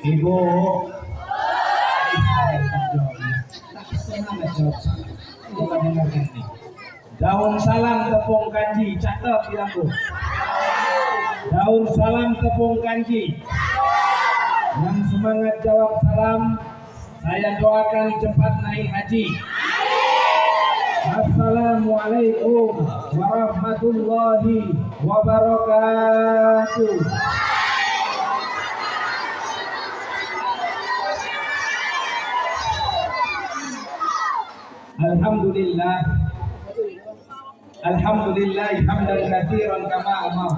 Ibu. Daun salam tepung kanji, catat bilangku. Daun salam tepung kanji. Yang semangat jawab salam, saya doakan cepat naik haji. Assalamualaikum warahmatullahi wabarakatuh. Alhamdulillah. Alhamdulillah hamdan katsiran kama amar.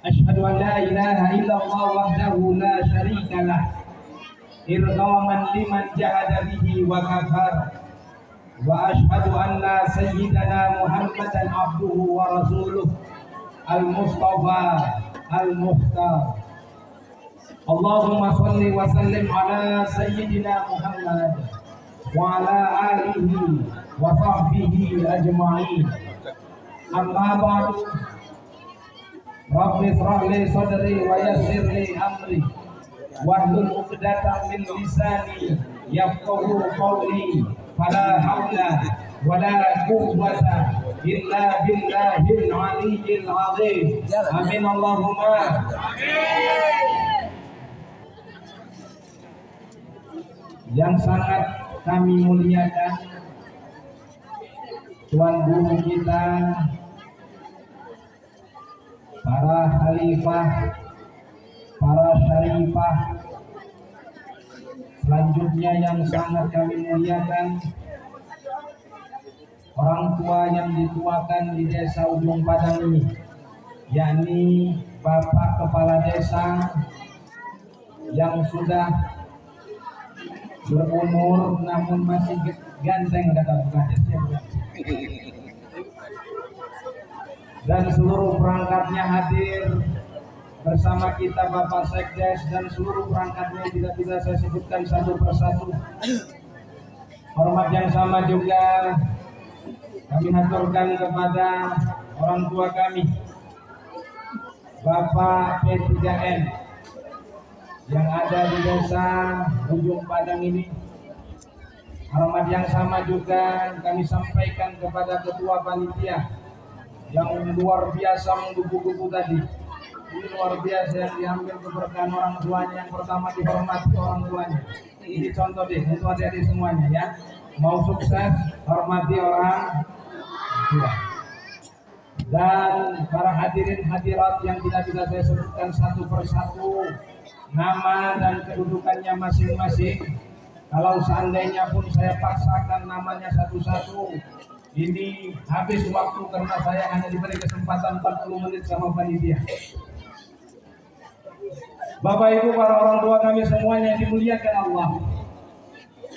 Asyhadu an la ilaha illallah wahdahu la syarika lah. Irghaman liman jahada bihi wa kafar. Wa asyhadu anna sayyidana Muhammadan abduhu wa rasuluh al-mustafa al-mukhtar. Allahumma salli wa sallim ala sayyidina Muhammad wa ala alihi wa sahbihi ajma'in. Amma ba'du. Rabbi shrah li sadri wa yassir li amri wahlul 'uqdatam min lisani yafqahu qawli. Fala haula wala quwwata illa billahil aliyyil azim. Amin Allahumma amin. Yang sangat kami muliakan Tuan Guru kita, para khalifah, para syarifah, selanjutnya yang sangat kami muliakan orang tua yang dituakan di desa Ujung Padang ini, yakni Bapak Kepala Desa yang sudah berumur namun masih ganteng, kata Bukades, dan seluruh perangkatnya hadir bersama kita, Bapak Sekdes dan seluruh perangkatnya tidak bisa saya sebutkan satu persatu. Hormat yang sama juga kami haturkan kepada orang tua kami, Bapak P3N yang ada di desa Ujung Padang ini. Hormat yang sama juga kami sampaikan kepada Ketua Panitia yang luar biasa menggugu-gugu tadi. Ini luar biasa yang diambil keberkahan orang tuanya. Yang pertama dihormati orang tuanya. Ini contoh deh untuk adik-adik semuanya ya. Mau sukses, hormati orang tua. Dan para hadirin hadirat yang tidak bisa saya sebutkan satu persatu nama dan kedudukannya masing-masing. Kalau seandainya pun saya paksakan namanya satu-satu, ini habis waktu karena saya hanya diberi kesempatan 40 menit sama panitia. Bapak Ibu, para orang tua kami semuanya yang dimuliakan Allah.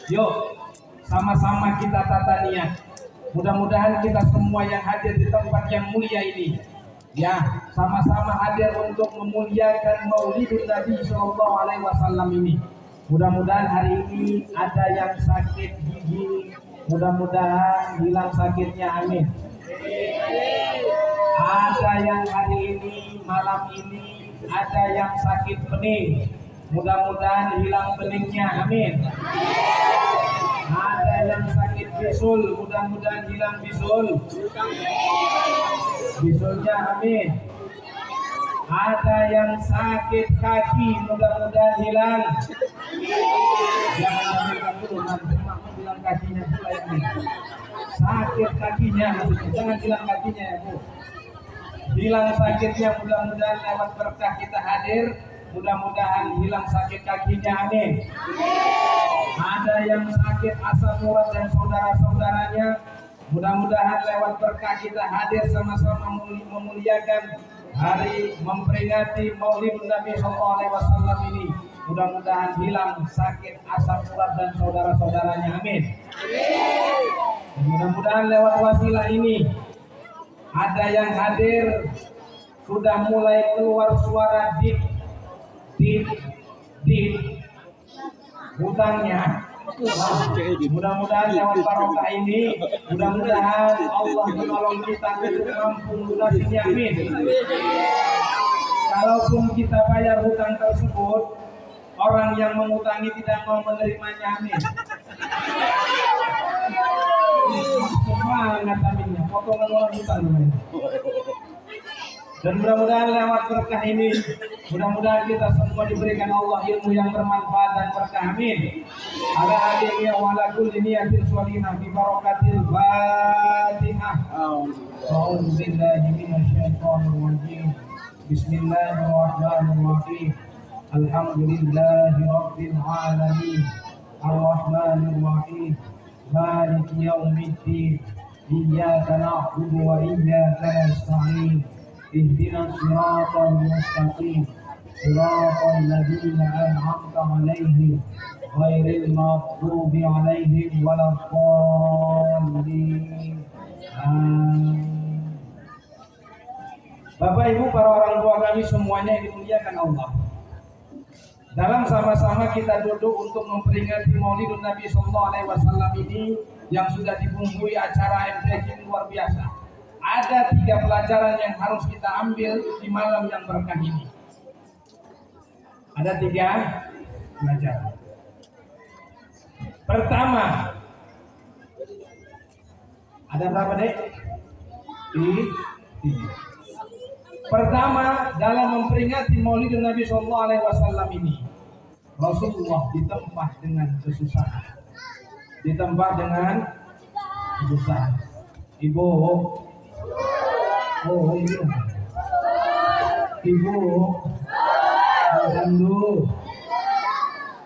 Yuk, sama-sama kita tata niat. Mudah-mudahan kita semua yang hadir di tempat yang mulia ini, ya, sama-sama hadir untuk memuliakan Maulidun Nabi SAW ini. Mudah-mudahan hari ini ada yang sakit gigi, mudah-mudahan hilang sakitnya, amin. Ada yang hari ini, malam ini, ada yang sakit pening, mudah-mudahan hilang peningnya, amin. Ada yang sakit bisul, mudah-mudahan hilang bisulnya, amin. Ada yang sakit kaki, mudah-mudahan hilang. Jangan ambil dulu, nanti makmu bilang kakinya pula ya, amin. Sakit kakinya, jangan hilang kakinya ya Bu. Hilang sakitnya, mudah-mudahan lewat berkah kita hadir, mudah-mudahan hilang sakit kakinya, amin. Ada yang sakit asam urat dan saudara-saudaranya, mudah-mudahan lewat berkah kita hadir sama-sama memuliakan hari memperingati Maulid Nabi SAW ini, mudah-mudahan hilang sakit asam urat dan saudara-saudaranya, amin. Mudah-mudahan lewat wasilah ini ada yang hadir sudah mulai keluar suara dit hutangnya. Mudah-mudahan lewat barokah ini, mudah-mudahan Allah menolong kita untuk mampu melunasinya, amin. Kalaupun kita bayar hutang tersebut, orang orang yang mengutangi tidak mau menerimanya, amin. Semangat aminnya, potongan orang utang namanya. Dan mudah-mudahan lewat berkah ini, mudah-mudahan kita semua diberikan Allah ilmu yang bermanfaat dan berkah, amin. Ala adiknya wala kulli niyatin sholihah bi barakatil Fatihah. A'udzu billahi minasyaitonir rajim. Bismillahirrahmanirrahim. Alhamdulillahi rabbil alamin. Arrahmanir rahim. Maliki yaumiddin. Iyyaka na'budu wa iyyaka nasta'in. Ihdinas siratal mustaqim. Siratal ladzina an'amta 'alaihim ghairil maghdubi 'alaihim waladdallin. Amin. Bapak Ibu para orang tua kami semuanya yang dimuliakan Allah. Dalam sama-sama kita duduk untuk memperingati Maulidun Nabi Sallallahu Alaihi Wasallam ini yang sudah dibumbui acara MTQ luar biasa. Ada 3 pelajaran yang harus kita ambil di malam yang berkah ini. Ada 3 pelajaran. Pertama, ada berapa dek? Pertama, dalam memperingati Maulidun Nabi Sallallahu Alaihi Wasallam ini, Rasulullah ditempa dengan kesusahan. Ditempa dengan kesusahan. Ibu, oh iya. Ibu, alhamdulillah.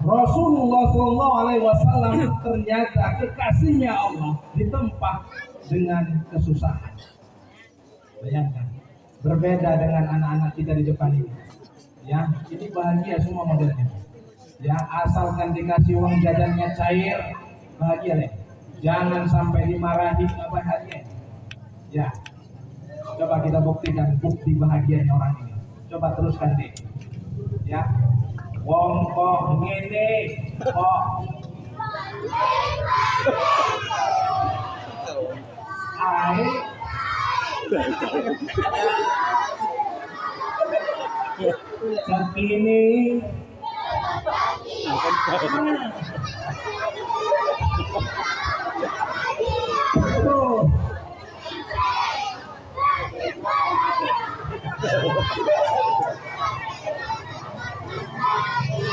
Rasulullah Sallallahu Alaihi Wasallam ternyata kekasihnya Allah ditempa dengan kesusahan. Bayangkan, berbeda dengan anak-anak kita di depan ini. Ya, ini bahagia semua modelnya. Ya, asalkan dikasih uang jajannya cair, bahagia deh. Jangan sampai dimarahi, nggak bahagia. Ya, coba kita buktikan bukti bahagianya orang ini. Coba teruskan deh. Ya, wong kok ngene kok ai segini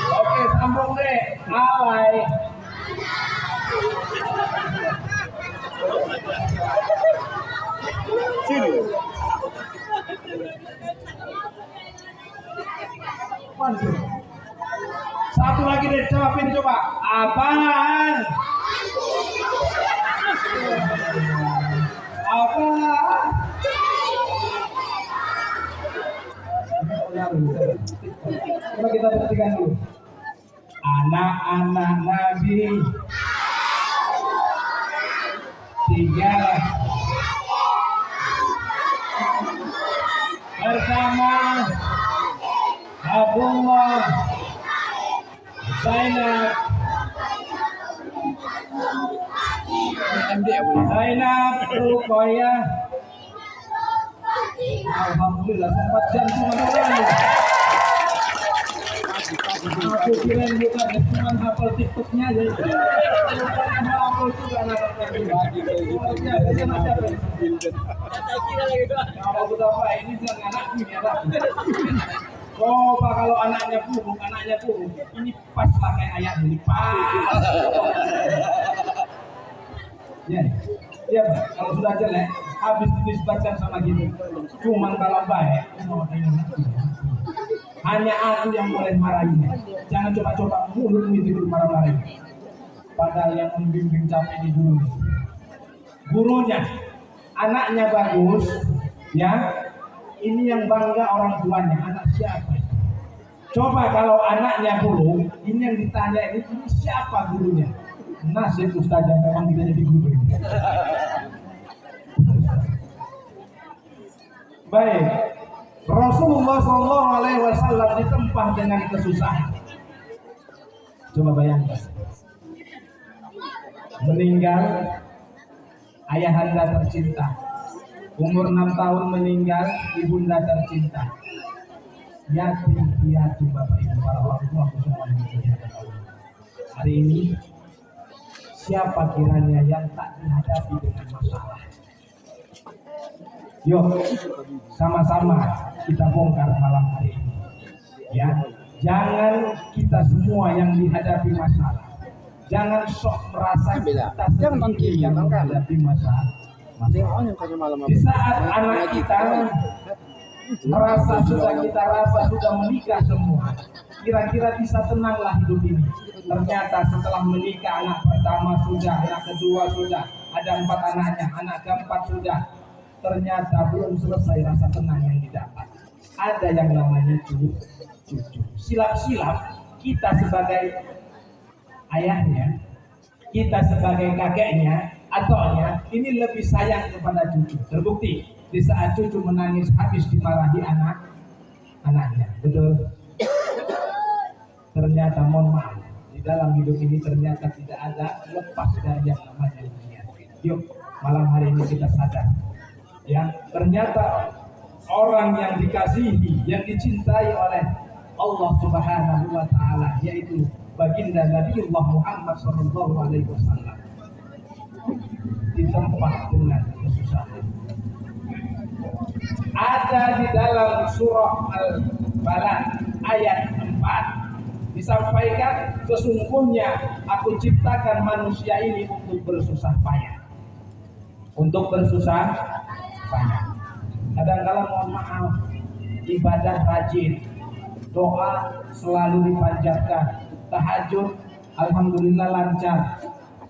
Oke, sambung deh. Alay. Sini. Satu lagi deh, jawabin coba. Apaan? Apa? Coba kita buktikan dulu. Anak-anak Nabi 3 pertama Abdullah, Zainab, Ruqayyah. Alhamdulillah sempat jantungan orang. Aku kira bukan cuma hafal TikToknya aja. Hafal juga ini jangan anaknya. Coba kalau anaknya buruk, ini pas pakai ayat ini pas. Ya, iya Pak. Kalau sudah jelek, habis dinisbatkan sama gitu. Cuman kalau baik, hanya aku yang boleh marahinya. Jangan coba-coba mulut itu marah-marahin. Padahal yang membimbing capek di guru. Gurunya, anaknya bagus, ya. Ini yang bangga orang tuanya, anak siapa? Coba kalau anaknya buruk, ini yang ditanya ini siapa gurunya? Nasib ustazah memang tidak jadi guru. Baik, Rasulullah Shallallahu Alaihi Wasallam ditempa dengan kesusahan. Coba bayangkan, meninggal ayahanda tercinta, umur 6 tahun meninggal ibunda tercinta, yatim piatu Bapak Ibu para orang tua semuanya. hari ini, siapa kiranya yang tak dihadapi dengan masalah? Yuk, sama-sama kita bongkar malam hari ini. Ya, jangan kita semua yang dihadapi masalah. Jangan sok merasa kita sendiri yang menghadapi masalah. Di saat anak kita kita rasa sudah menikah semua, kira-kira bisa tenanglah hidup ini. Ternyata setelah menikah, anak pertama sudah, anak kedua sudah, ada 4 anaknya, anak keempat sudah, ternyata belum selesai rasa tenang yang didapat. Ada yang namanya cucu. Silap-silap kita sebagai ayahnya, kita sebagai kakeknya, ataunya ini lebih sayang kepada cucu. Terbukti di saat cucu menangis habis dimarahi anaknya. Betul. Ternyata mohon maaf, di dalam hidup ini ternyata tidak ada lepas dari yang namanya dunia. Yuk, malam hari ini kita sadar, ya, ternyata orang yang dikasihi, yang dicintai oleh Allah Subhanahu wa taala, yaitu baginda Nabiullah Muhammad SAW, ditempa dengan kesusahan. Ada di dalam surah Al-Balad ayat 4 disampaikan, sesungguhnya aku ciptakan manusia ini untuk bersusah payah. Untuk bersusah payah. Kadang-kadang mohon maaf, ibadah rajin, doa selalu dipanjatkan, tahajud alhamdulillah lancar,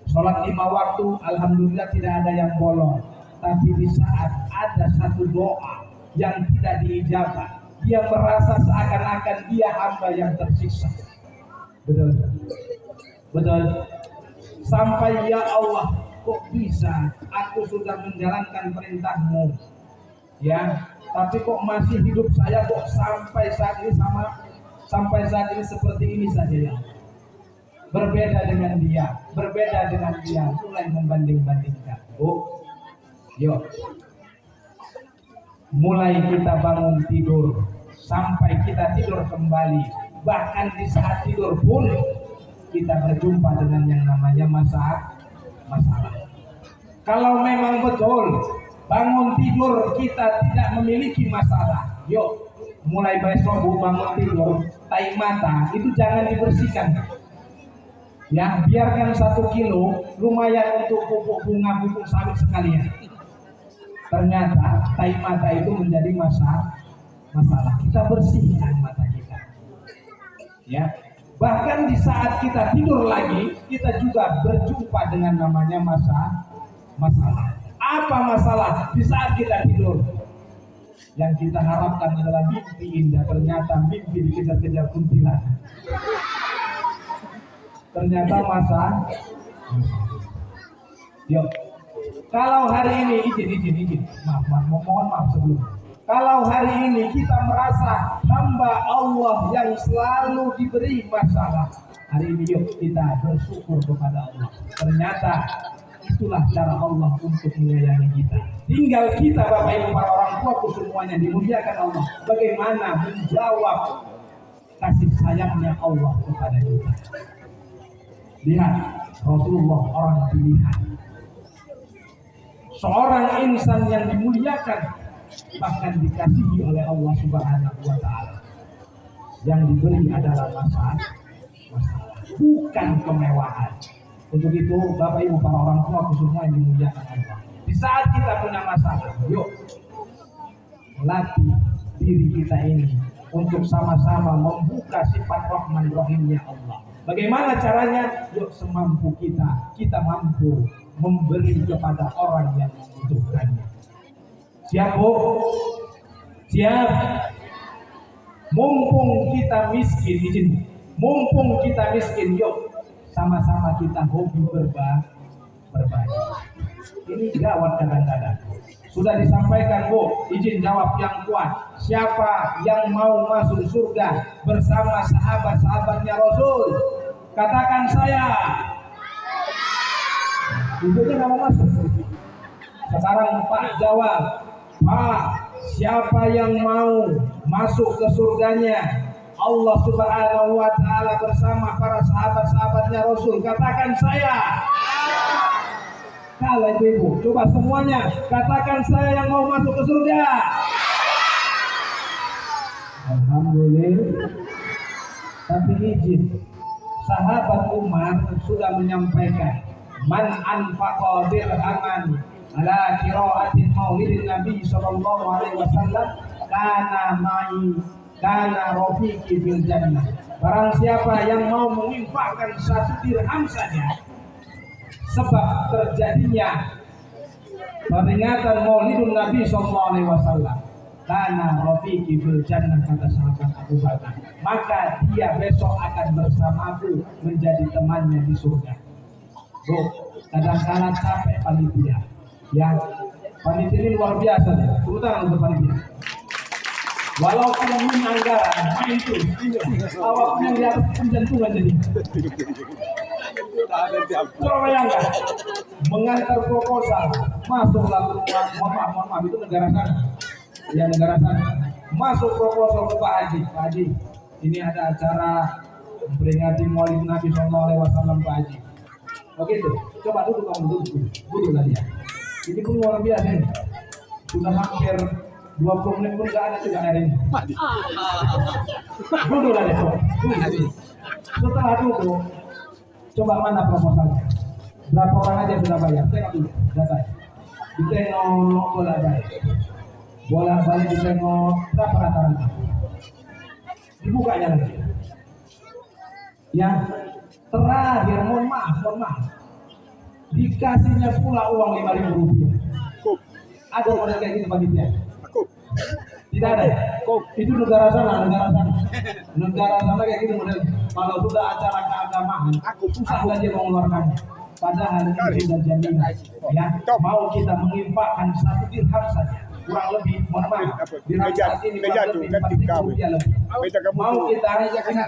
sholat 5 waktu alhamdulillah tidak ada yang bolong. Tapi di saat ada satu doa yang tidak diijabah, dia merasa seakan-akan dia hamba yang tersiksa. Betul. Sampai ya Allah, kok bisa aku sudah menjalankan perintahmu, ya, tapi kok masih hidup saya kok sampai saat ini seperti ini saja ya. Berbeda dengan dia, mulai membanding-bandingkan. Yuk, mulai kita bangun tidur sampai kita tidur kembali, bahkan di saat tidur pun kita berjumpa dengan yang namanya masalah. Kalau memang betul bangun tidur kita tidak memiliki masalah, yuk mulai besok bangun tidur, tai mata itu jangan dibersihkan. Ya, biarkan 1 kilo lumayan untuk pupuk bunga, pupuk sawit sekalian. Ternyata tai mata itu menjadi masalah. Kita bersihkan mata kita. Ya, bahkan di saat kita tidur lagi, kita juga berjumpa dengan namanya masalah. Apa masalah di saat kita tidur? Yang kita harapkan adalah mimpi indah, ternyata mimpi dikejar-kejar kuntilanak. Ternyata Yuk, kalau hari ini izin, mohon maaf sebelum. Kalau hari ini kita merasa hamba Allah yang selalu diberi masalah, hari ini yuk kita bersyukur kepada Allah. Ternyata itulah cara Allah untuk menyayangi kita. Tinggal kita Bapak Ibu para orang tuaku semuanya dimuliakan Allah, bagaimana menjawab kasih sayangnya Allah kepada kita. Lihat, Rasulullah orang pilihan, seorang insan yang dimuliakan, bahkan dikasihi oleh Allah Subhanahu wa taala. Yang diberi adalah masalah, bukan kemewahan. Untuk itu Bapak Ibu para orang tua semua yang dimuliakan Allah, di saat kita punya masalah, yuk latih diri kita ini untuk sama-sama membuka sifat Rahman Rahimnya Allah. Bagaimana caranya? Yuk semampu kita mampu memberi kepada orang yang membutuhkannya. Siap Bu? Siap. Mumpung kita miskin, yuk sama-sama kita hobi berbagi. Ini gawat kadang-kadang. Sudah disampaikan Bu, izin jawab yang kuat. Siapa yang mau masuk surga bersama sahabat-sahabatnya Rasul? Katakan saya. Ibunya nggak mau masuk. Sekarang Pak jawab. Pak, siapa yang mau masuk ke surganya? Allah Subhanahu wa taala bersama para sahabat-sahabatnya Rasul. Katakan saya. Kalau ibu, coba semuanya katakan saya yang mau masuk ke surga. Alhamdulillah. Tapi izin, sahabat Umar sudah menyampaikan, man anfaqa dirhaman ala qiraatin maulidin Nabi sallallahu alaihi wasallam kana rafiqi fil jannah. Barang siapa yang mau menginfakkan 1 dirham saja sebab terjadinya peringatan maulidun Nabi sallallahu alaihi wasallam, kana rafiqi fil jannah, kata sahabat Abu Bakar, maka dia besok akan bersamaku menjadi temannya di surga. Bro, kadang-kadang capek panitia. Ya, panitia ini luar biasa ya. Tepuk tangan untuk panitia. Walaupun ini anggaran, main itu, awaknya di atas penjantungan jadi. Coba bayangkan, mengantar proposal, masuklah ke rumah, mohon maaf, itu negara sana. Ya, negara sana. Masuk proposal ke Pak Haji. Pak Haji, ini ada acara memperingati Maulid Nabi sallallahu alaihi wasallam, Pak Haji. Oke tuh, coba duduk kamu duduk tadi ya. Ini pun luar biasa nih. Sudah hampir 20 menit pun nggak ada juga hari ini. Duduk tadi, duduk. Setelah duduk, coba mana proposalnya? Berapa orang aja sudah bayar? Tengok dulu data. Ditengok bolak-balik. Bolak-balik ditengok berapa rata-rata? Dibukanya lagi. Ya, terakhir mohon maaf, dikasihnya pula uang 5.000 rupiah. Ada model kayak gini panitia? Tidak ada. Itu negara sana kayak gini model. Kalau sudah acara keagamaan, susah saja mengeluarkannya. Padahal ini sudah jaminan. Ya, mau kita menginfakkan 1 dirham saja, kurang lebih, mohon maaf, dirham saat ini kurang lebih 4.000 rupiah lebih. Mau kita infakkan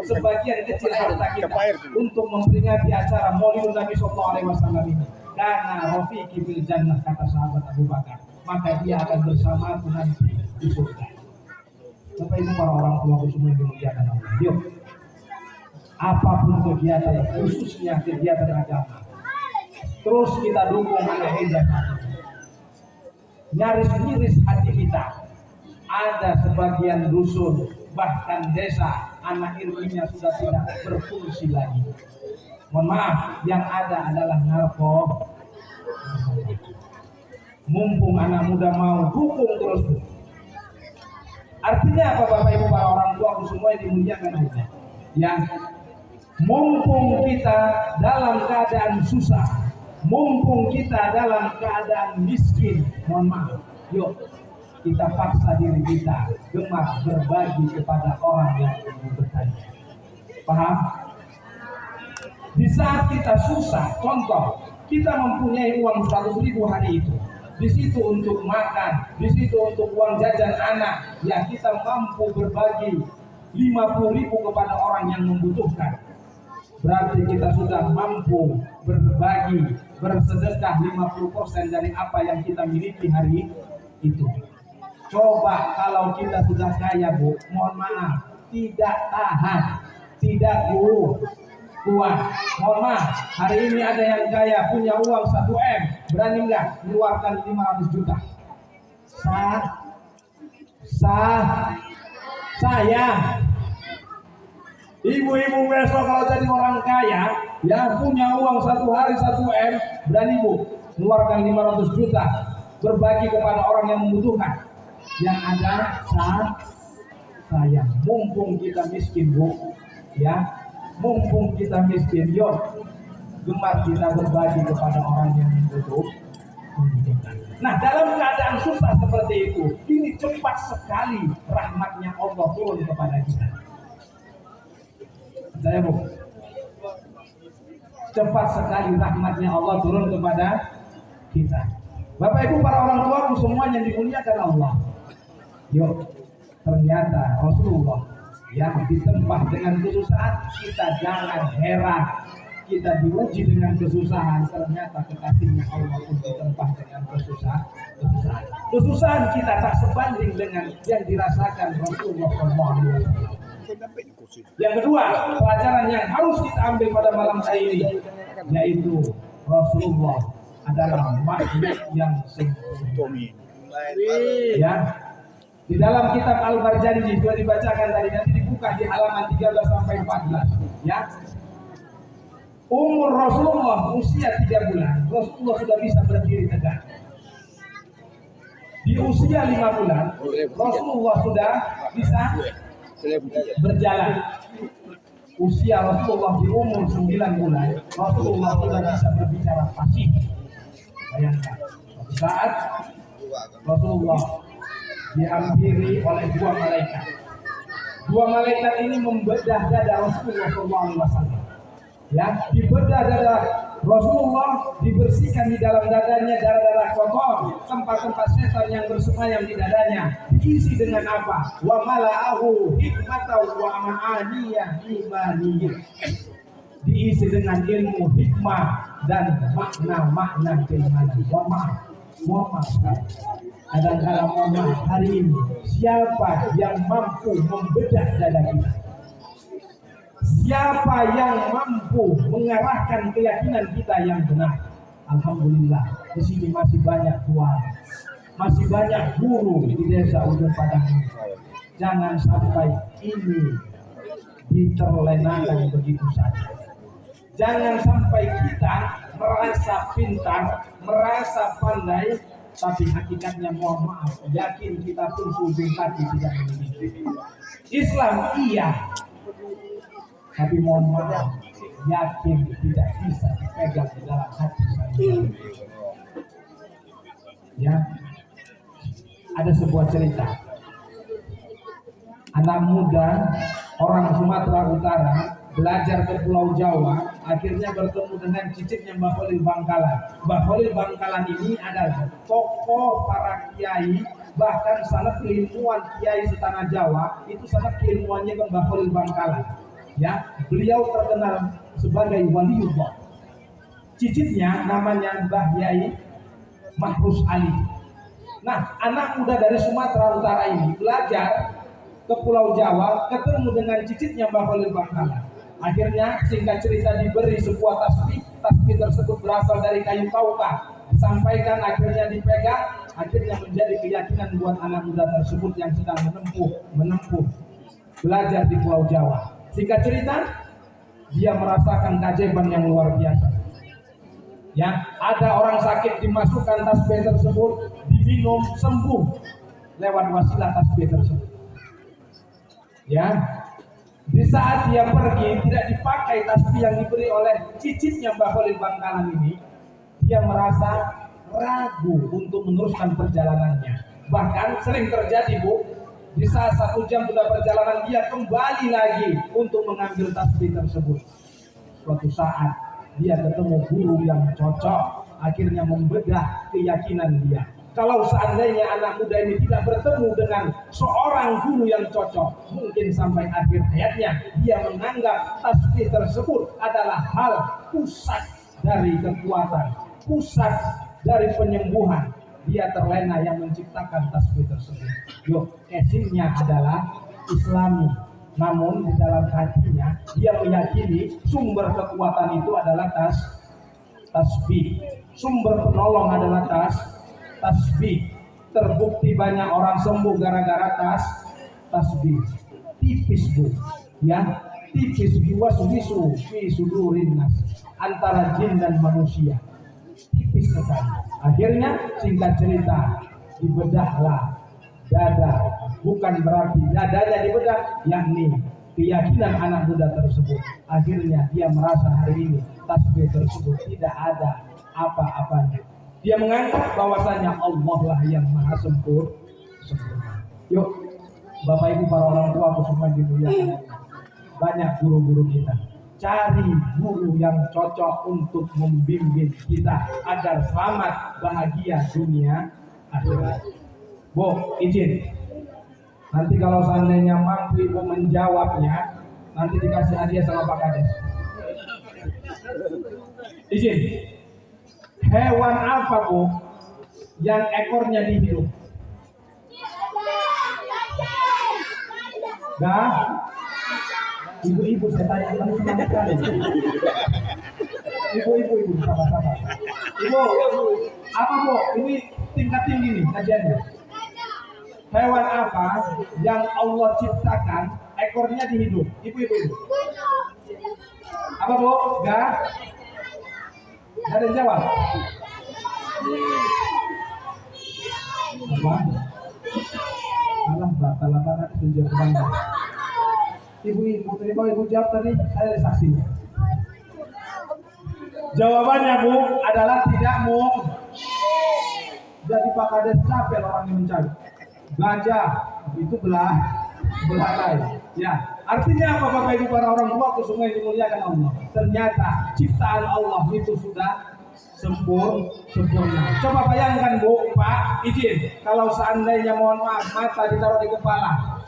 sebagian kecil harta kita untuk memperingati acara Maulid Nabi sallallahu alaihi wasallam ini. Karena rafiqi fil jannah, kata sahabat Abu Bakar, maka dia akan bersama aku nanti di surga. Bapak Ibu para orang tua semua yang dimuliakan Allah. Yuk, apapun kegiatan, khususnya kegiatan agama, terus kita dukung anak indah. Nyaris-nyaris hati kita, ada sebagian dusun bahkan desa anak ilmunya sudah tidak berfungsi lagi. Mohon maaf, yang ada adalah narko. Mumpung anak muda mau, dukung terus. Artinya apa Bapak Ibu para orang tua semua yang dimuliakan Allah? Yang mumpung kita dalam keadaan susah, mumpung kita dalam keadaan miskin, mohon maaf, yuk kita paksa diri kita gemar berbagi kepada orang yang membutuhkan. Paham? Di saat kita susah, contoh, kita mempunyai uang 100.000 hari itu, di situ untuk makan, di situ untuk uang jajan anak, ya kita mampu berbagi 50.000 kepada orang yang membutuhkan. Berarti kita sudah mampu berbagi, bersedekah 50% dari apa yang kita miliki hari itu. Coba kalau kita sudah kaya, Bu, mohon maaf, tidak tahan, tidak kuat. Mohon maaf, hari ini ada yang kaya punya uang 1 M, berani nggak mengeluarkan 500 juta? Saya ibu-ibu besok kalau jadi orang kaya yang punya uang 1 hari 1 M, berani Bu mengeluarkan 500 juta berbagi kepada orang yang membutuhkan. Yang ada saya, mumpung kita miskin, Bu, ya, mumpung kita miskin, yuk gemar kita berbagi kepada orang yang membutuhkan. Nah, dalam keadaan susah seperti itu, ini cepat sekali rahmatnya Allah turun kepada kita. Saya Bu, cepat sekali rahmatnya Allah turun kepada kita. Bapak Ibu para orang tua semua yang dimuliakan Allah. Yuk, ternyata Rasulullah yang ditempa dengan kesusahan, kita jangan heran kita diuji dengan kesusahan, ternyata kekasihnya Allah pun ditempah dengan kesusahan. Kesusahan kita tak sebanding dengan yang dirasakan Rasulullah SAW. Yang kedua, pelajaran yang harus kita ambil pada malam hari ini, yaitu Rasulullah adalah makhluk yang sempurna. Ya, di dalam kitab Al-Barjanji sudah dibacakan tadi, nanti dibuka di halaman 13 sampai 14. Ya, umur Rasulullah usia 3 bulan, Rasulullah sudah bisa berdiri tegak. Di usia 5 bulan, Rasulullah sudah bisa berjalan. Usia Rasulullah di umur 9 bulan, Rasulullah sudah bisa berbicara fasih. Bayangkan, suatu saat Rasulullah dihampiri oleh 2 malaikat. 2 malaikat ini membedah dada Rasulullah SAW. Ya, dibedah dada Rasulullah, dibersihkan di dalam dadanya darah-darah kotor, tempat-tempat setan yang bersemayam di dadanya. Diisi dengan apa? Wa mala'ahu hikmatan wa ma'aniyah imaniyah. Diisi dengan ilmu, hikmah dan makna-makna keimanan. Mohon maaf. Kadang-kadang mohon maaf, hari ini siapa yang mampu membedah dada kita? Siapa yang mampu mengarahkan keyakinan kita yang benar? Alhamdulillah, di sini masih banyak tuan, masih banyak guru di desa Ujung Padang ini. Jangan sampai ini diterlenakan begitu saja. Jangan sampai kita merasa pintar, merasa pandai, tapi hakikatnya mohon maaf, yakin kita pun ujung kaki tidak memiliki. Islam iya, tapi mohon maaf, yakin tidak bisa dipegang di dalam hati saya. Ya, ada sebuah cerita. Anak muda orang Sumatera Utara belajar ke Pulau Jawa, akhirnya bertemu dengan cicitnya Mbah Khalil Bangkalan. Mbah Khalil Bangkalan ini adalah tokoh para kiai, bahkan sanad keilmuan kiai setanah Jawa, itu sanad keilmuannya ke Mbah Khalil Bangkalan. Ya, beliau terkenal sebagai waliullah. Cicitnya namanya Mbah Yai Mahrus Ali. Nah, anak muda dari Sumatera Utara ini belajar ke Pulau Jawa, ketemu dengan cicitnya Mbah Khalil Bangkalan. Akhirnya singkat cerita diberi sebuah tasbih. Tasbih tersebut berasal dari kayu kauka. Disampaikan, akhirnya dipegang, akhirnya menjadi keyakinan buat anak muda tersebut yang sedang menempuh belajar di Pulau Jawa. Singkat cerita, dia merasakan keajaiban yang luar biasa. Ya, ada orang sakit dimasukkan tasbih tersebut, diminum, sembuh lewat wasilah tasbih tersebut. Ya, di saat dia pergi tidak dipakai tasbih yang diberi oleh cicitnya Mbah Khalil Bangkalan ini, dia merasa ragu untuk meneruskan perjalanannya. Bahkan sering terjadi, Bu, di saat 1 jam sudah perjalanan, dia kembali lagi untuk mengambil tasbih tersebut. Suatu saat dia ketemu guru yang cocok, akhirnya membedah keyakinan dia. Kalau seandainya anak muda ini tidak bertemu dengan seorang guru yang cocok, mungkin sampai akhir hayatnya dia menganggap tasbih tersebut adalah hal pusat dari kekuatan, pusat dari penyembuhan. Dia terlena yang menciptakan tasbih tersebut. Yuk, casingnya adalah Islami. Namun di dalam hatinya dia meyakini sumber kekuatan itu adalah tasbih. Sumber penolong adalah tasbih. Terbukti banyak orang sembuh gara-gara tasbih. Tipis, Bu. Ya, tipis biwaswisu fi sudurin nas, antara jin dan manusia. Tipis sekali. Akhirnya singkat cerita, dibedahlah dada. Bukan berarti dadanya dibedah, yakni keyakinan anak muda tersebut. Akhirnya dia merasa hari ini tasbih tersebut tidak ada apa-apanya. Dia menganggap bahwasanya Allah lah yang maha sempurna. Yuk, Bapak Ibu para orang tua semua dimuliakan. Banyak guru-guru kita. Cari guru yang cocok untuk membimbing kita agar selamat bahagia dunia akhirat. Bu, izin. Nanti kalau seandainya mampu Ibu menjawabnya, nanti dikasih hadiah sama Pak Kades. Izin. Hewan apa Bu yang ekornya dihidup? Gak? Ibu-ibu saya tanya kamu senang sekali. Ibu, sama-sama. Ibu, apa Bu? Ini tingkat tinggi nih kajiannya. Hewan apa yang Allah ciptakan ekornya dihidup? Ibu. Apa Bu? Gak? Gak ada yang jawab? Apa? Alah, batal banget tunjuk kebanggaan. Ibu, terima ibu jawab tadi, saya saksi. Jawabannya Bu adalah tidak Bu. Jadi Pak Kades capek orang yang mencari. Gajah itu belalai. Ya, artinya apa Bapak Ibu para orang tua semua yang dimuliakan Allah. Ternyata ciptaan Allah itu sudah sempurna. Coba bayangkan Bu, Pak, izin. Kalau seandainya mohon maaf mata ditaruh di kepala.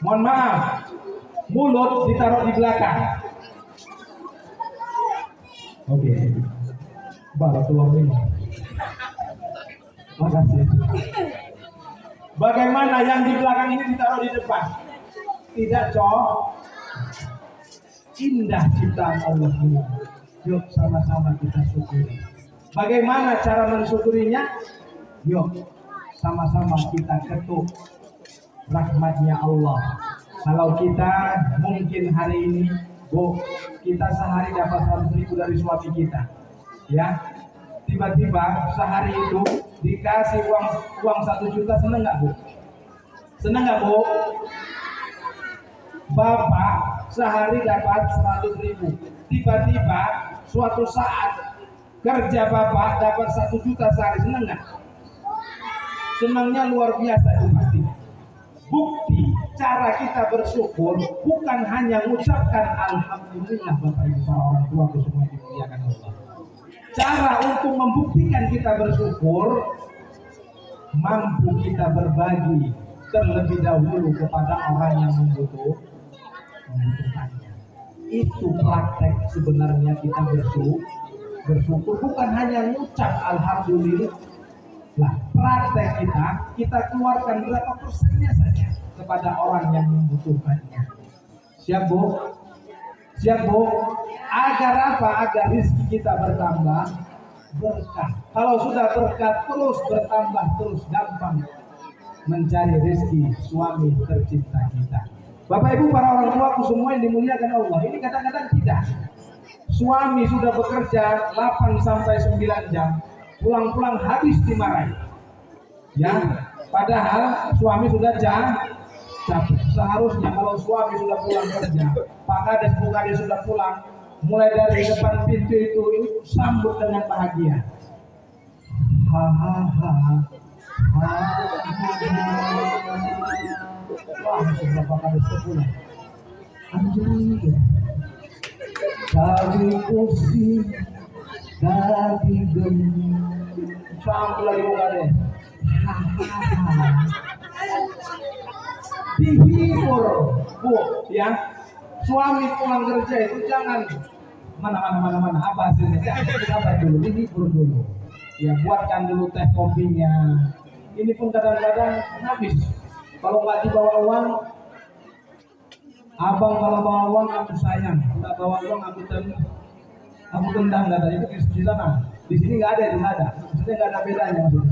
Mohon maaf, mulut ditaruh di belakang. Oke. Barakallahu ini. Makasih. Bagaimana yang di belakang ini ditaruh di depan? Tidak indah ciptaan Allah ini. Yuk sama-sama kita syukuri. Bagaimana cara mensyukurinya? Yuk sama-sama kita ketuk rahmatnya Allah. Kalau kita mungkin hari ini Bu, kita sehari dapat 100.000 dari suami kita, ya. Tiba-tiba sehari itu dikasih uang 1 juta, seneng nggak Bu? Seneng nggak Bu? Bapak sehari dapat 100.000. Tiba-tiba suatu saat kerja Bapak dapat 1 juta sehari, seneng nggak? Senangnya luar biasa itu pasti. Bukti cara kita bersyukur bukan hanya mengucapkan alhamdulillah Bapak Ibu para orang tua semua dimuliakan Allah. Cara untuk membuktikan kita bersyukur, mampu kita berbagi terlebih dahulu kepada orang yang membutuhkannya. Itu praktek sebenarnya kita bersyukur bukan hanya mengucap alhamdulillah. Nah, praktek kita keluarkan berapa persennya saja kepada orang yang membutuhkannya. Siap Bu? Siap Bu? Agar apa? Agar rezeki kita bertambah berkah. Kalau sudah berkah terus bertambah terus gampang mencari rezeki suami tercinta kita. Bapak Ibu para orang tuaku semua yang dimuliakan Allah, ini kadang-kadang tidak. Suami sudah bekerja 8 sampai 9 jam. Pulang-pulang habis dimarahi, ya. Padahal suami sudah capek. Seharusnya kalau suami sudah pulang kerja, Pak Kades, Bu Kades sudah pulang, mulai dari depan pintu itu sambut dengan bahagia. Wah, sudah Pak Kades pulang. Anjir. Dari kursi dari gem sampai lagi buka deh. Dihibur Bu, ya. Suami pulang kerja itu jangan mana apa hasilnya, sabar dulu, dihibur dulu, ya. Buatkan dulu teh kopinya. Ini pun kadang-kadang habis. Kalau nggak dibawa uang, abang kalau bawa uang aku sayang, nggak bawa uang aku tendang, kata itu di sana. Di sini nggak ada, itu nggak ada. Maksudnya nggak ada bedanya maksudnya.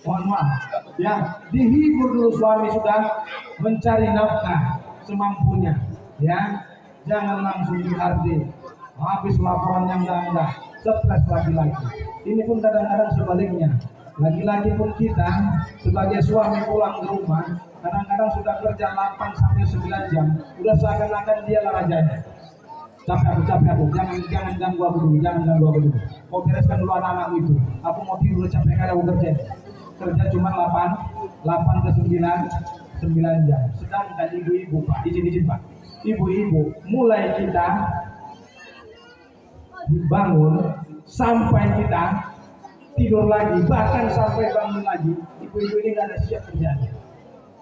Mohon maaf, ya. Dihibur dulu, suami sudah mencari nafkah semampunya, ya. Jangan langsung dihardi, habis laporan yang enggak, stres lagi. Ini pun kadang-kadang sebaliknya. Lagi-lagi pun kita sebagai suami pulang ke rumah, kadang-kadang sudah kerja 8 sampai 9 jam, udah seakan-akan dia lah rajanya. Capek aku, jangan ganggu aku dulu. Mau bereskan dulu anak-anakmu itu. Aku mau tidur, capek kada aku kerja cuma 8 ke 9 jam. Sedangkan ibu-ibu Pak, izin Pak, ibu-ibu mulai kita dibangun sampai kita tidur lagi, bahkan sampai bangun lagi, ibu-ibu ini nggak ada siap kerjanya.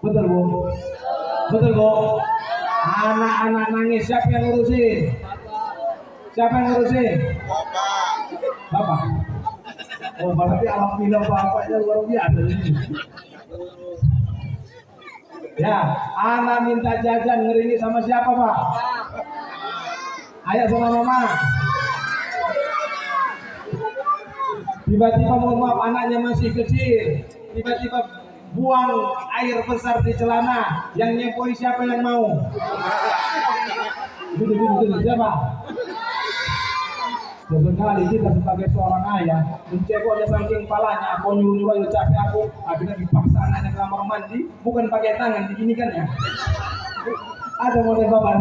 Betul Bu? Anak-anak nangis, siapa yang ngurusin? Siapa yang ngurusin? Bapak. Oh, berarti alhamdulillah bapaknya luar biasa ini. Ya, anak minta jajan ngeringi sama siapa, Pak? Ayah sama mama. Tiba-tiba mohon maaf anaknya masih kecil, tiba-tiba buang air besar di celana, yang nyepoi siapa yang mau? Siapa? Sesekali kita sebagai seorang ayah mencekoknya saking palanya, aku nyuruh capek aku, akhirnya dipaksa anaknya ke kamar mandi, bukan pakai tangan diginikan ya. Ada model bapak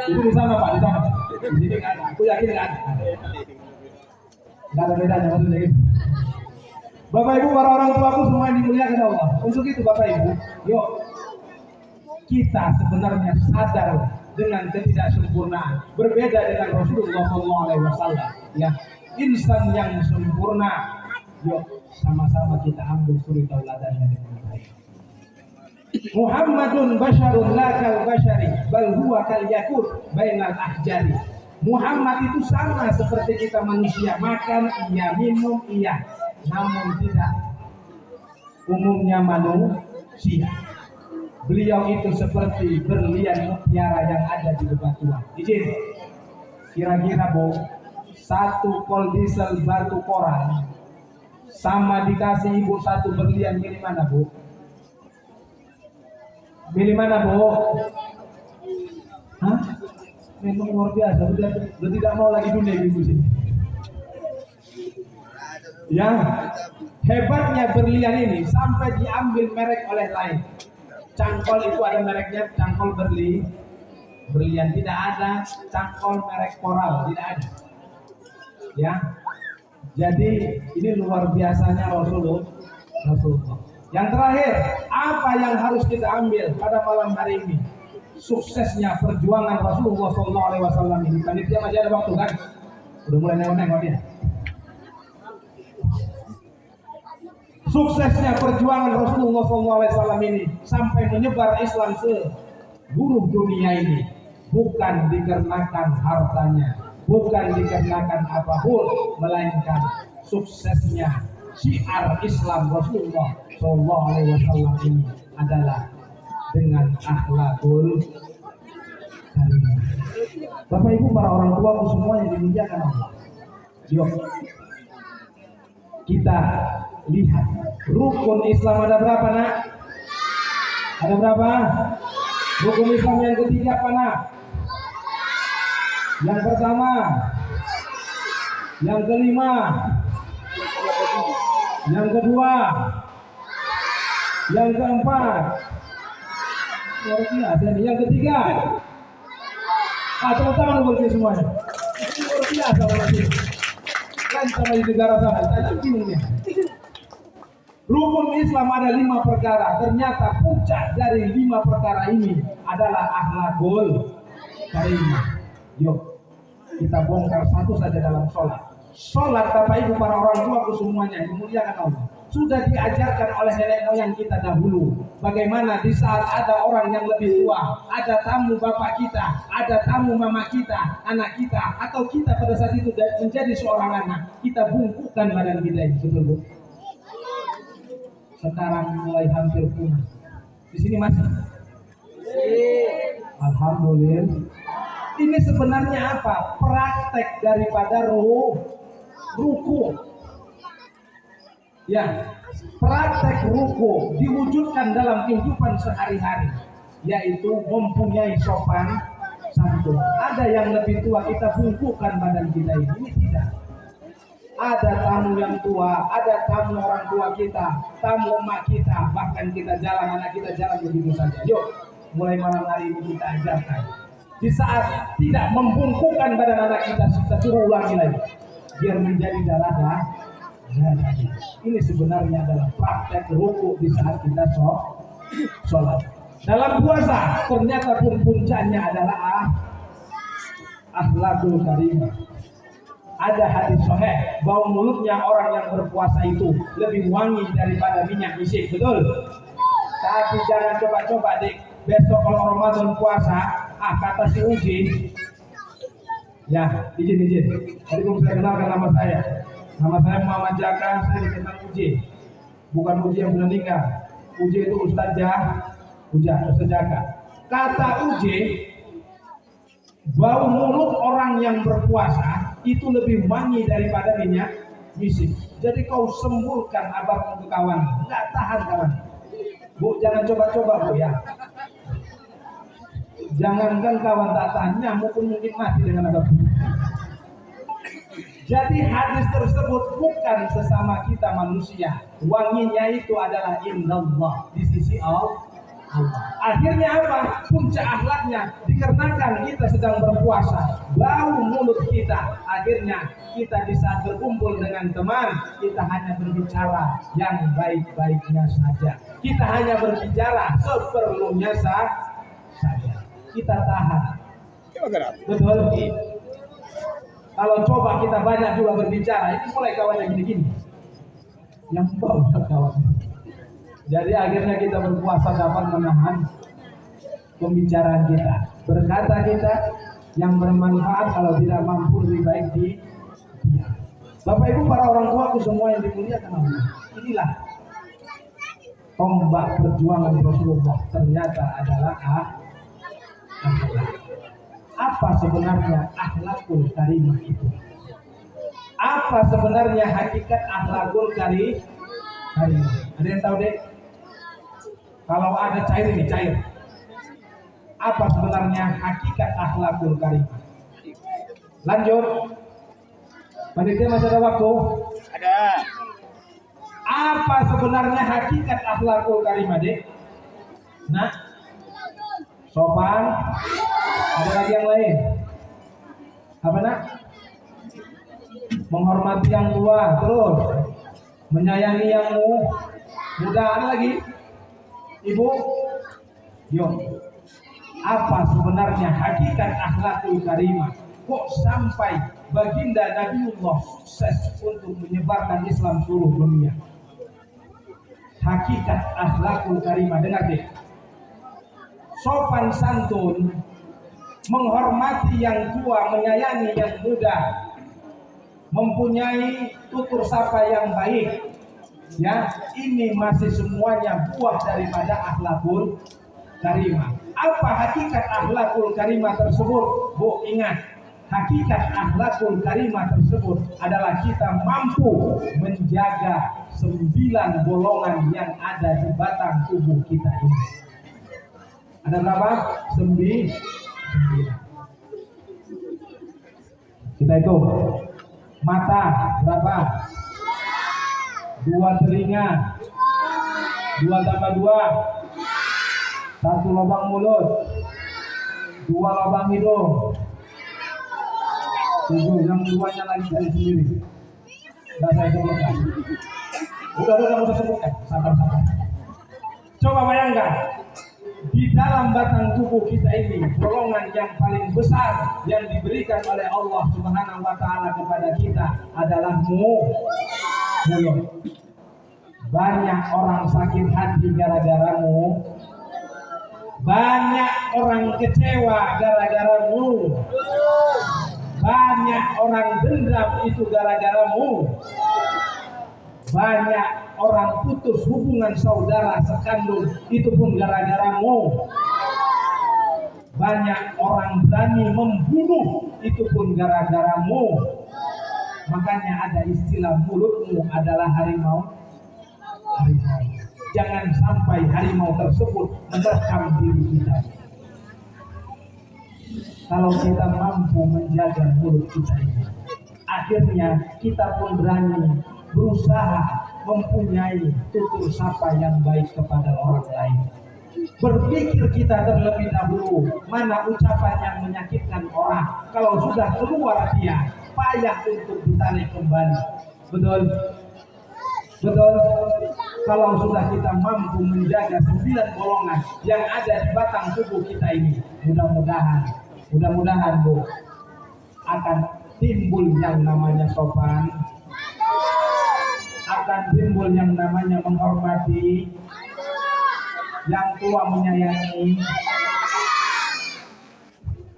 itu di sana Pak, di sana. Di sini nggak ada, aku yakin nggak ada. Nggak ada bedanya maksudnya gitu. Bapak Ibu, para orang tuaku semua yang dimuliakan Allah. Untuk itu Bapak Ibu, yuk kita sebenarnya sadar dengan ketidaksempurnaan, berbeda dengan Rasulullah SAW. Ya, insan yang sempurna. Yuk sama-sama kita ambil suri tauladannya dengan baik. Muhammadun basyarun la kal basyari bal huwa kal yakut bainal ahjari. Muhammad itu sama seperti kita manusia, makan iya, minum iya, namun tidak umumnya manusia. Beliau itu seperti berlian mutiara yang ada di bebatuan. Izin, kira-kira Bu, satu kol diesel batu koran sama dikasih Ibu satu berlian, milih mana Bu? Milih mana Bu? Hah? Memang luar biasa, udah tidak mau lagi dunia Ibu sini. Ya, hebatnya berlian ini sampai diambil merek oleh lain. Cangkol itu ada mereknya, cangkol berlian, tidak ada cangkol merek koral, tidak ada. Ya, jadi ini luar biasanya Rasulullah. Yang terakhir, apa yang harus kita ambil pada malam hari ini? Suksesnya perjuangan Rasulullah SAW ini. Panitia masih ada waktu kan? Udah mulai nengok-nengok dia. Suksesnya perjuangan Rasulullah SAW ini sampai menyebar Islam seluruh dunia ini bukan dikarenakan hartanya, bukan dikarenakan apapun, melainkan suksesnya syiar Islam Rasulullah SAW ini adalah dengan akhlakul karimah. Bapak Ibu, para orang tua semua yang dimuliakan Allah. Yuk kita lihat rukun Islam ada berapa nak? Ada berapa? Rukun Islam yang ketiga apa nak? Yang pertama, yang kelima, yang kedua, yang keempat, yang ketiga. Tepuk tangan buat semuanya. Luar biasa berarti. Kan sama di negara sana, saya bingungnya. Rukun Islam ada 5 perkara. Ternyata puncak dari 5 perkara ini adalah akhlakul karimah. Yuk kita bongkar satu saja dalam sholat. Sholat Bapak Ibu, para orang tua semuanya dimuliakan Allah, sudah diajarkan oleh nenek moyang kita dahulu. Bagaimana di saat ada orang yang lebih tua, ada tamu bapak kita, ada tamu mama kita, anak kita, atau kita pada saat itu menjadi seorang anak, kita bungkukkan badan kita ini, betul Bu? Sekarang mulai hampir punah. Di sini masih. Alhamdulillah. Ini sebenarnya apa? Praktek daripada ruku. Ya, praktek ruku diwujudkan dalam kehidupan sehari-hari, yaitu mempunyai sopan santun. Ada yang lebih tua, kita bungkukkan badan kita ini tidak. Ada tamu yang tua, ada tamu orang tua kita, tamu emak kita, bahkan kita jalan, anak kita jalan begitu saja. Yuk, mulai malam hari ini kita ajarkan. Di saat tidak membungkukkan badan anak kita suruh ulangi lagi, biar menjadi darah. Ini sebenarnya adalah praktek ruku di saat kita sholat. Dalam puasa ternyata pun puncaknya adalah akhlakul karimah. Ada hadis sahih, bau mulutnya orang yang berpuasa itu lebih wangi daripada minyak misik, betul? Tapi jangan coba-coba besok kalau Ramadan puasa, kata si Uji, ya izin. Tadi saya kenalkan nama saya. Nama saya Muhammad Jaka, saya dikenal Uji. Bukan Uji yang sudah nikah. Uji itu Ustaz Jaka. Kata Uji, bau mulut orang yang berpuasa itu lebih wangi daripada minyak misik. Jadi kau semburkan abang untuk kawan, nggak tahan kawan. Bu, jangan coba-coba Bu ya. Jangankan kawan tak tahan, nyamuk pun mungkin mati dengan abang. Jadi hadis tersebut bukan sesama kita manusia. Wanginya itu adalah indallah, di sisi Allah. Akhirnya apa? Puncak akhlaknya dikarenakan kita sedang berpuasa, bau mulut kita. Akhirnya kita di saat berkumpul dengan teman, kita hanya berbicara yang baik-baiknya saja. Kita hanya berbicara seperlunya saja. Kita tahan. Betul. Kalau coba kita banyak juga berbicara, itu mulai kawannya gini-gini. Yang bau kawan. Jadi akhirnya kita berpuasa dapat menahan pembicaraan kita, berkata kita yang bermanfaat. Kalau tidak mampu lebih baik di diam. Bapak Ibu para orang tuaku semua yang dimuliakan Allah, inilah tombak perjuangan Rasulullah ternyata adalah akhlak. Apa sebenarnya akhlakul karimah itu? Apa sebenarnya hakikat akhlakul karimah? Ada yang tahu deh? Kalau ada cair ini cair. Apa sebenarnya hakikat akhlakul karimah? Lanjut. Panitia masih ada waktu? Ada. Apa sebenarnya hakikat akhlakul karimah, Dek? Nah, sopan. Ada lagi yang lain? Apa nak? Menghormati yang tua, terus menyayangi yang muda. Ada lagi? Ibu, yuk. Apa sebenarnya hakikat akhlakul karimah? Kok sampai baginda Nabiullah sukses untuk menyebarkan Islam seluruh dunia? Hakikat akhlakul karimah, dengar deh. Sopan santun, menghormati yang tua, menyayangi yang muda, mempunyai tutur sapa yang baik. Ya, ini masih semuanya buah daripada akhlakul karimah. Apa hakikat akhlakul karimah tersebut? Bu, ingat, hakikat akhlakul karimah tersebut adalah kita mampu menjaga 9 golongan yang ada di batang tubuh kita ini. Ada berapa? 9. Kita hitung. Mata berapa? 2 telinga, 2 tambah 2, 1 lubang mulut, 2 lubang hidung, 7, yang 2-nya lagi dari sendiri. Sudah saya sebutkan. Udah usah sebutkan, sabar. Coba bayangkan, di dalam batang tubuh kita ini, golongan yang paling besar yang diberikan oleh Allah Subhanahu wa Ta'ala kepada kita adalah mulut. Banyak orang sakit hati gara-garamu. Banyak orang kecewa gara-garamu. Banyak orang dendam itu gara-garamu. Banyak orang putus hubungan saudara sekandung itu pun gara-garamu. Banyak orang berani membunuh itu pun gara-garamu. Makanya ada istilah mulutmu adalah harimau. Jangan sampai harimau tersebut menerkam diri kita. Kalau kita mampu menjaga mulut kita ini, akhirnya kita pun berani berusaha mempunyai tutur sapa yang baik kepada orang lain. Berpikir kita terlebih dahulu mana ucapan yang menyakitkan orang. Kalau sudah keluar dia, payah untuk ditarik kembali. Betul? Kalau sudah kita mampu menjaga 9 golongan yang ada di batang tubuh kita ini, mudah-mudahan Bu, akan timbul yang namanya sopan, akan timbul yang namanya menghormati, yang tua menyayangi.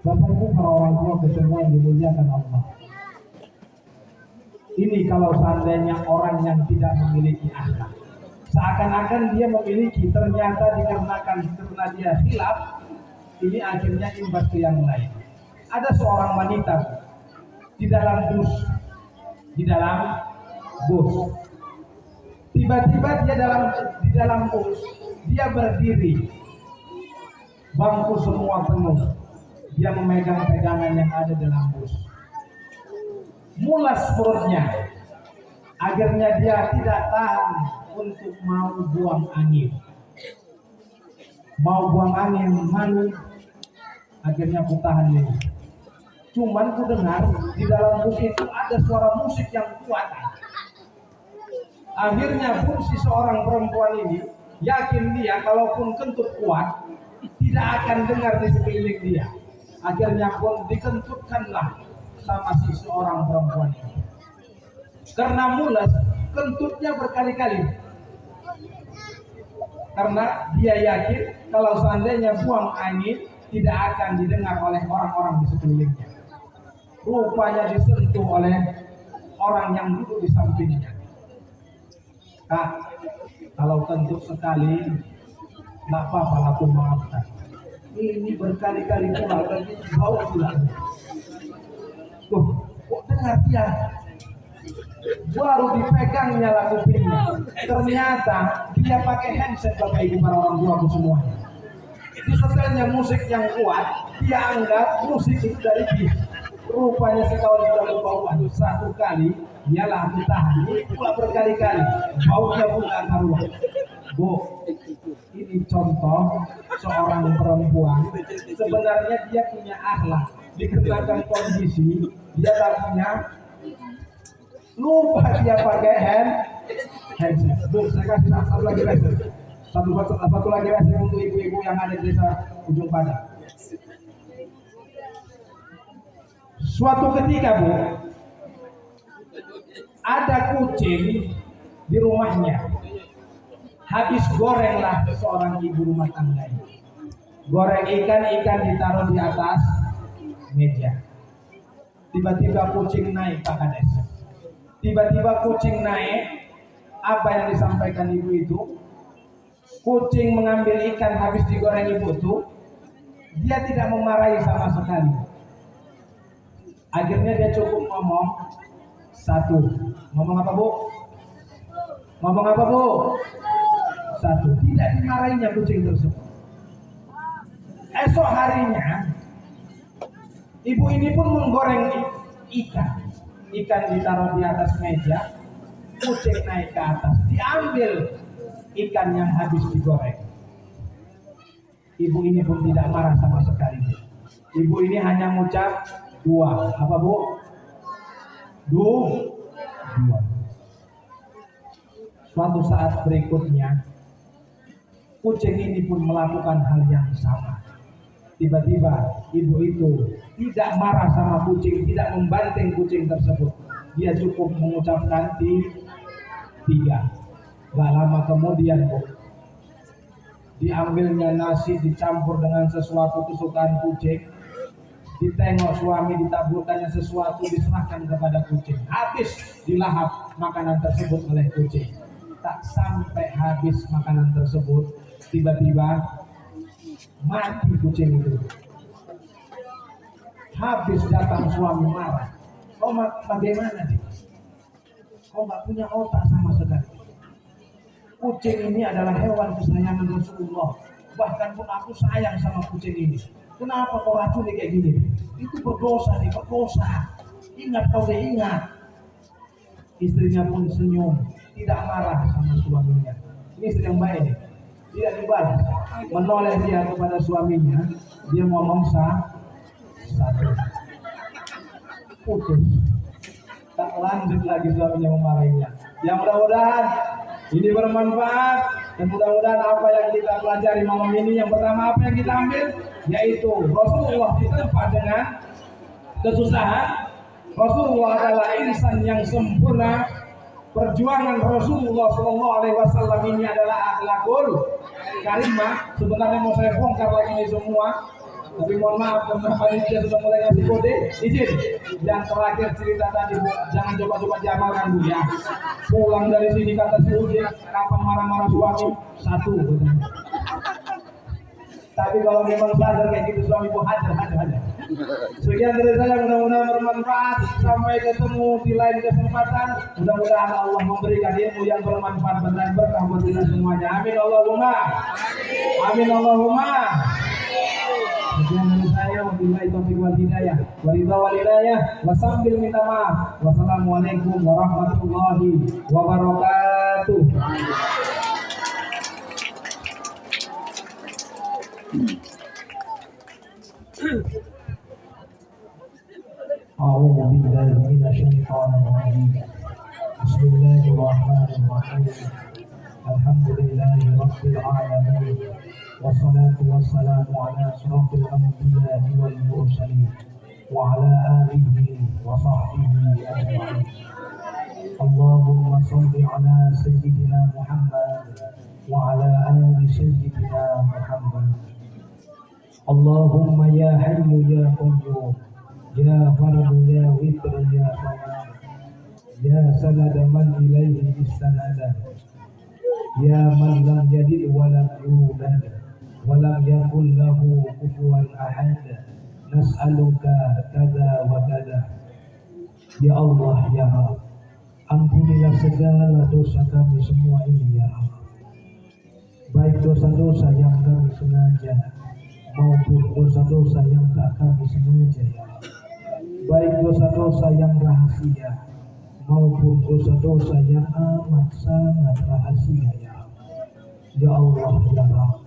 Bapak Ibu para orang tua semua yang dimuliakan Allah. Ini kalau seandainya orang yang tidak memiliki akhlak, seakan-akan dia memiliki, ternyata dikarenakan karena dia khilaf, ini akhirnya imbas ke yang lain. Ada seorang wanita di dalam bus. Tiba-tiba dia di dalam bus, dia berdiri, bangku semua penuh, dia memegang pegangan yang ada dalam bus. Mulas perutnya, akhirnya dia tidak tahan untuk mau buang angin. Malu, akhirnya ku tahan ini. Cuman ku dengar di dalam bus itu ada suara musik yang kuat. Akhirnya pun si seorang perempuan ini yakin dia kalaupun kentut kuat tidak akan dengar di sekeliling dia. Akhirnya pun dikentutkanlah sama si seorang perempuan ini. Karena mulas, kentutnya berkali-kali. Karena dia yakin kalau seandainya buang angin tidak akan didengar oleh orang-orang di sekelilingnya. Rupanya disentuh oleh orang yang duduk di sampingnya. Kak, kalau kentut sekali, nggak apa-apa, aku maafkan. Ini berkali-kali pula dan bau pula. Kok dengar dia? Baru dipegangnya lah kupingnya. Ternyata dia pakai handset, Bapak Ibu para orang tua semuanya. Disetelnya musik yang kuat, dia anggap musik itu dari dia. Rupanya sekawan sudah berbauan satu kali, ialah ditahan. Ini pula berkali-kali, baunya pun gak karuan. Bu, ini contoh seorang perempuan. Sebenarnya dia punya akhlak. Dikenakan kondisi, dia tadinya lupa dia pakai handset. Bu, saya kasih satu lagi handset. Satu lagi handset untuk ibu-ibu yang ada di desa Ujung Padang. Suatu ketika, Bu, ada kucing di rumahnya. Habis gorenglah seorang ibu rumah tangga ini. Goreng ikan ditaruh di atas meja. Tiba-tiba kucing naik, Pak Kades. Tiba-tiba kucing naik. Apa yang disampaikan ibu itu? Kucing mengambil ikan habis digoreng ibu itu. Dia tidak memarahi sama sekali. Akhirnya dia cukup ngomong satu. Ngomong apa, Bu? Ngomong apa, Bu? Satu. Tidak dimarahinya kucing tersebut. Esok harinya ibu ini pun menggoreng ikan. Ikan ditaruh di atas meja, kucing naik ke atas, diambil ikan yang habis digoreng. Ibu ini pun tidak marah sama sekali. Ibu ini hanya mengucap dua. Apa, Bu? Dua. Suatu saat berikutnya, kucing ini pun melakukan hal yang sama. Tiba-tiba ibu itu tidak marah sama kucing, tidak membanting kucing tersebut. Dia cukup mengucapkan tiga. Gak lama kemudian, Bu, diambilnya nasi dicampur dengan sesuatu kesukaan kucing. Ditengok suami, ditaburkannya sesuatu, diserahkan kepada kucing. Habis dilahap makanan tersebut oleh kucing. Tak sampai habis makanan tersebut, tiba-tiba mati kucing itu. Habis datang suami marah. Kau bagaimana sih? Kau gak punya otak sama sekali. Kucing ini adalah hewan kesayangan Rasulullah. Bahkan pun aku sayang sama kucing ini. Kenapa kau racuni kayak gini? Itu berdosa nih, berdosa. Ingat kau deh, ingat. Istrinya pun senyum, tidak marah sama suaminya. Ini istri yang baik nih. Tidak dibalas, menoleh dia kepada suaminya. Dia ngomong satu, putus. Tak lanjut lagi suaminya memarahinya. Yang mudah-mudahan ini bermanfaat dan mudah-mudahan apa yang kita pelajari malam ini, yang pertama apa yang kita ambil, yaitu Rasulullah ditempa dengan kesusahan. Rasulullah adalah insan yang sempurna. perjuangan Rasulullah Shallallahu Alaihi Wasallam ini adalah akhlakul karimah. Sebenarnya mau saya bongkar lagi ini semua, tapi mohon maaf karena panitia sudah mulai ngasih kode. Izin yang terakhir cerita tadi, Bu, jangan coba-coba diamalkan, Bu, ya. Pulang dari sini kata si Ujin, kapan marah-marah suami satu. Tapi kalau memang sadar kayak gitu suami, Bu, hajar. Sekian dari saya, mudah-mudahan bermanfaat. Sampai ketemu di lain kesempatan. Mudah-mudahan Allah memberikan ilmu yang bermanfaat dan berkah buat kita semuanya. Amin Allahumma. Amin Allahumma. Sekian dari saya, wabillahi taufiq wal hidayah, waridha wal hidayah, wasambil minta maaf. Wassalamualaikum warahmatullahi wabarakatuh. أعوذ بالله من الشيطان الرجيم بسم الله الرحمن الرحيم الحمد لله رب العالمين والصلاة والسلام على أشرف الأنبياء والمرسلين وعلى آله وصحبه أجمعين اللهم صل على سيدنا محمد وعلى آل سيدنا محمد اللهم يا حي يا قيوم يا فرد يا وتر يا صمد يا سند من إليه استند يا من لم يلد ولم يولد ولم يكن له كفوا أحد نسألك كذا وكذا. Ya Allah, ya Rabb, ampunilah segala dosa kami semua ini, ya Rabb, baik dosa-dosa yang kami sengaja maupun dosa-dosa yang tak kami sengaja, ya Rabb, baik dosa-dosa yang rahasia maupun dosa-dosa yang amat sangat rahasia, ya Rabb. Ya Allah, ya Rabb,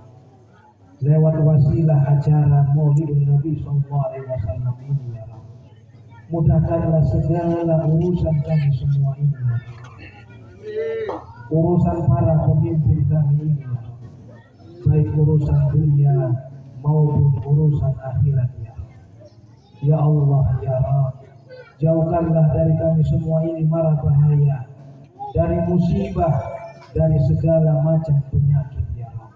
lewat wasilah acara Maulidun Nabi Sallallahu Alaihi Wasallam ini, ya Rabb, mudahkanlah segala urusan kami semua ini, ya Rabb. Urusan para pemimpin kami ini, ya Rabb, baik urusan dunia maupun urusan akhirat, ya Rabb. Ya Allah, ya Rabb, jauhkanlah dari kami semua ini mara bahaya, dari musibah, dari segala macam penyakit, ya Rabb.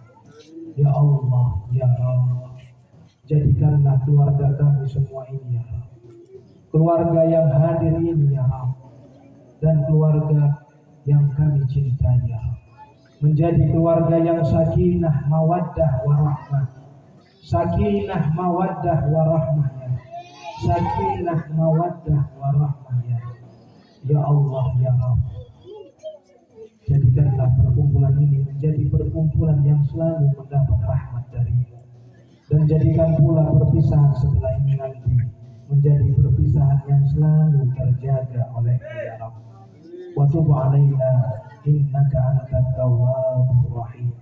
Ya Allah, ya Rabb, jadikanlah keluarga kami semua ini, ya Rabb, keluarga yang hadir ini, ya Rabb, dan keluarga yang kami cintai, ya Rabb, menjadi keluarga yang sakinah, mawaddah, warahmah. Sakinah, mawaddah, warahmah, ya Rabb. Sakinah, mawaddah, warahmah, ya Rabb. Ya Allah, ya Rabb, jadikanlah perkumpulan ini menjadi perkumpulan yang selalu mendapat rahmat darimu, dan jadikan pula perpisahan setelah ini nanti menjadi perpisahan yang selalu terjaga olehmu, ya Rabb. Wa tub alaina innaka antat tawwabur rahim.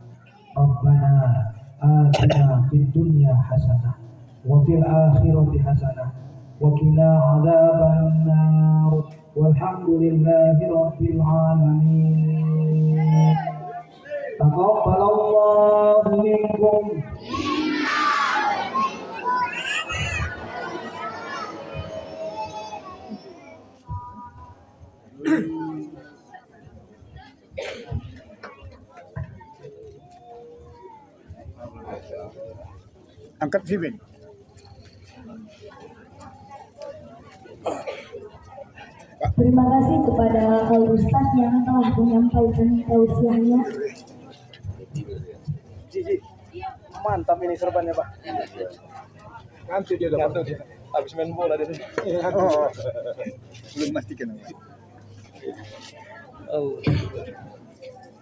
Rabbana atina fid dunya hasanah wa fil akhirati hasanah wa qina adzaban nar. Walhamdulillahi rabbil alamin. Taqabbalallahu minkum. Angkat sibin. Terima kasih kepada Ustaz yang telah menyampaikan tausiahnya. Mantap ini serbannya, Pak. Nanti dia dapat habis main bola di sini. Oh. Belum pastikan. Oh.